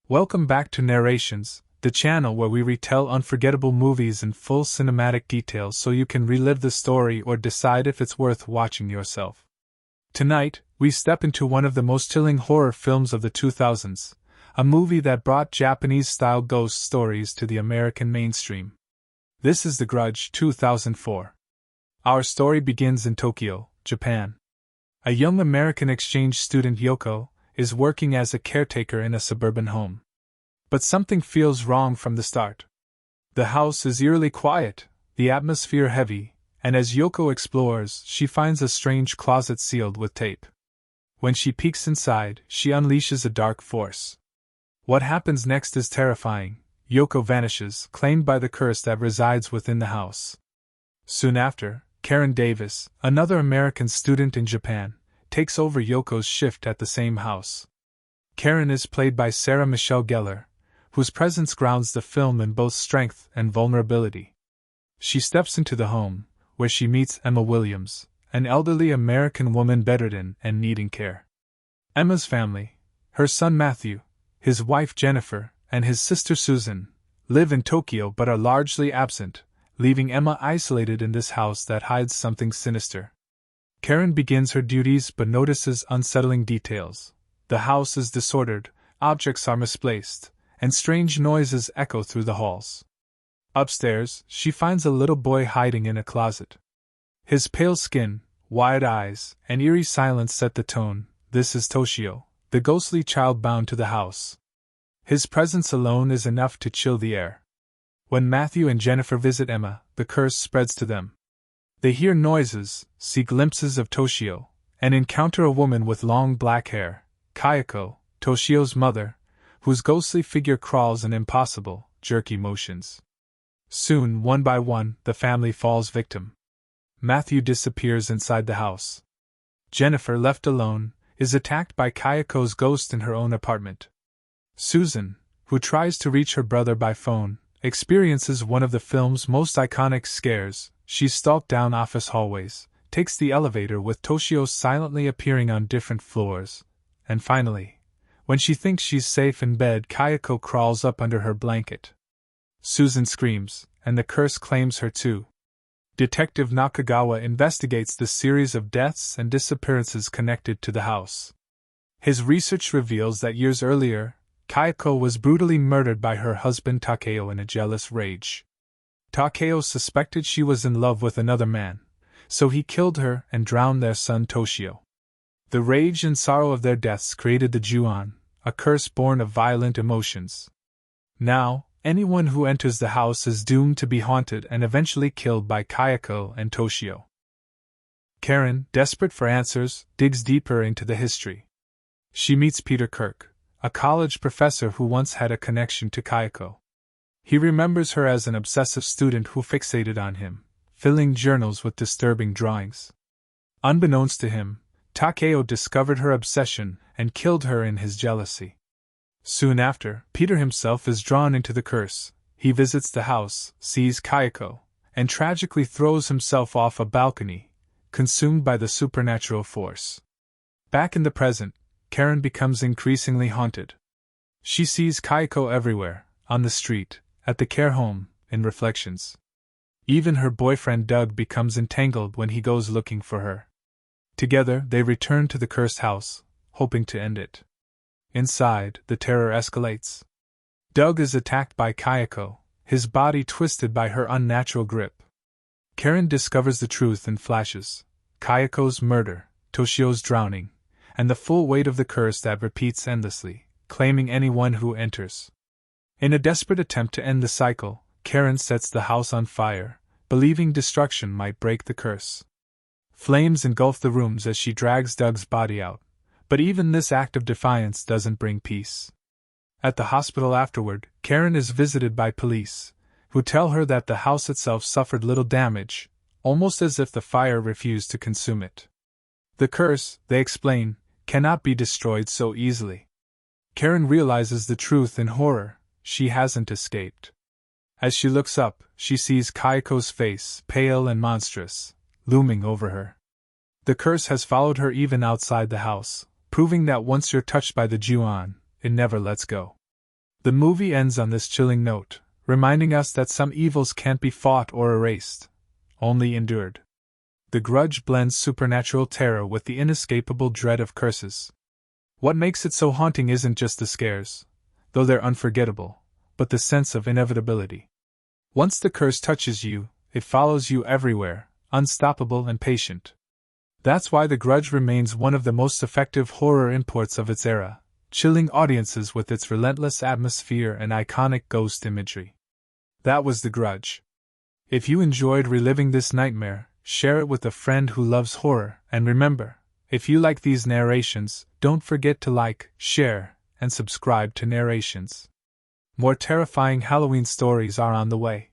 Welcome back to Narrations, the channel where we retell unforgettable movies in full cinematic details so you can relive the story or decide if it's worth watching yourself. Tonight, we step into one of the most chilling horror films of the 2000s, a movie that brought Japanese-style ghost stories to the American mainstream. This is The Grudge 2004. Our story begins in Tokyo, Japan. A young American exchange student, Yoko, is working as a caretaker in a suburban home. But something feels wrong from the start. The house is eerily quiet, the atmosphere heavy, and as Yoko explores, she finds a strange closet sealed with tape. When she peeks inside, she unleashes a dark force. What happens next is terrifying. Yoko vanishes, claimed by the curse that resides within the house. Soon after, Karen Davis, another American student in Japan, takes over Yoko's shift at the same house. Karen is played by Sarah Michelle Gellar, whose presence grounds the film in both strength and vulnerability. She steps into the home, where she meets Emma Williams, an elderly American woman bedridden and needing care. Emma's family, her son Matthew, his wife Jennifer, and his sister Susan, live in Tokyo but are largely absent, leaving Emma isolated in this house that hides something sinister. Karen begins her duties but notices unsettling details. The house is disordered, objects are misplaced, and strange noises echo through the halls. Upstairs, she finds a little boy hiding in a closet. His pale skin, wide eyes, and eerie silence set the tone. This is Toshio, the ghostly child bound to the house. His presence alone is enough to chill the air. When Matthew and Jennifer visit Emma, the curse spreads to them. They hear noises, see glimpses of Toshio, and encounter a woman with long black hair, Kayako, Toshio's mother, whose ghostly figure crawls in impossible, jerky motions. Soon, one by one, the family falls victim. Matthew disappears inside the house. Jennifer, left alone, is attacked by Kayako's ghost in her own apartment. Susan, who tries to reach her brother by phone, experiences one of the film's most iconic scares. She's stalked down office hallways, takes the elevator with Toshio silently appearing on different floors, and finally, when she thinks she's safe in bed, Kayako crawls up under her blanket. Susan screams, and the curse claims her too. Detective Nakagawa investigates the series of deaths and disappearances connected to the house. His research reveals that years earlier, Kayako was brutally murdered by her husband Takeo in a jealous rage. Takeo suspected she was in love with another man, so he killed her and drowned their son Toshio. The rage and sorrow of their deaths created the Ju-on, a curse born of violent emotions. Now, anyone who enters the house is doomed to be haunted and eventually killed by Kayako and Toshio. Karen, desperate for answers, digs deeper into the history. She meets Peter Kirk, a college professor who once had a connection to Kayako. He remembers her as an obsessive student who fixated on him, filling journals with disturbing drawings. Unbeknownst to him, Takeo discovered her obsession and killed her in his jealousy. Soon after, Peter himself is drawn into the curse. He visits the house, sees Kayako, and tragically throws himself off a balcony, consumed by the supernatural force. Back in the present, Karen becomes increasingly haunted. She sees Kayako everywhere, on the street, at the care home, in reflections. Even her boyfriend Doug becomes entangled when he goes looking for her. Together, they return to the cursed house, hoping to end it. Inside, the terror escalates. Doug is attacked by Kayako, his body twisted by her unnatural grip. Karen discovers the truth in flashes: Kayako's murder, Toshio's drowning, and the full weight of the curse that repeats endlessly, claiming anyone who enters. In a desperate attempt to end the cycle, Karen sets the house on fire, believing destruction might break the curse. Flames engulf the rooms as she drags Doug's body out, but even this act of defiance doesn't bring peace. At the hospital afterward, Karen is visited by police, who tell her that the house itself suffered little damage, almost as if the fire refused to consume it. The curse, they explain, cannot be destroyed so easily. Karen realizes the truth in horror: she hasn't escaped. As she looks up, she sees Kayako's face, pale and monstrous, looming over her. The curse has followed her even outside the house, proving that once you're touched by the Ju-on, it never lets go. The movie ends on this chilling note, reminding us that some evils can't be fought or erased, only endured. The Grudge blends supernatural terror with the inescapable dread of curses. What makes it so haunting isn't just the scares, though they're unforgettable, but the sense of inevitability. Once the curse touches you, it follows you everywhere, unstoppable and patient. That's why The Grudge remains one of the most effective horror imports of its era, chilling audiences with its relentless atmosphere and iconic ghost imagery. That was The Grudge. If you enjoyed reliving this nightmare, share it with a friend who loves horror, and remember, if you like these narrations, don't forget to like, share, and subscribe to Narrations. More terrifying Halloween stories are on the way.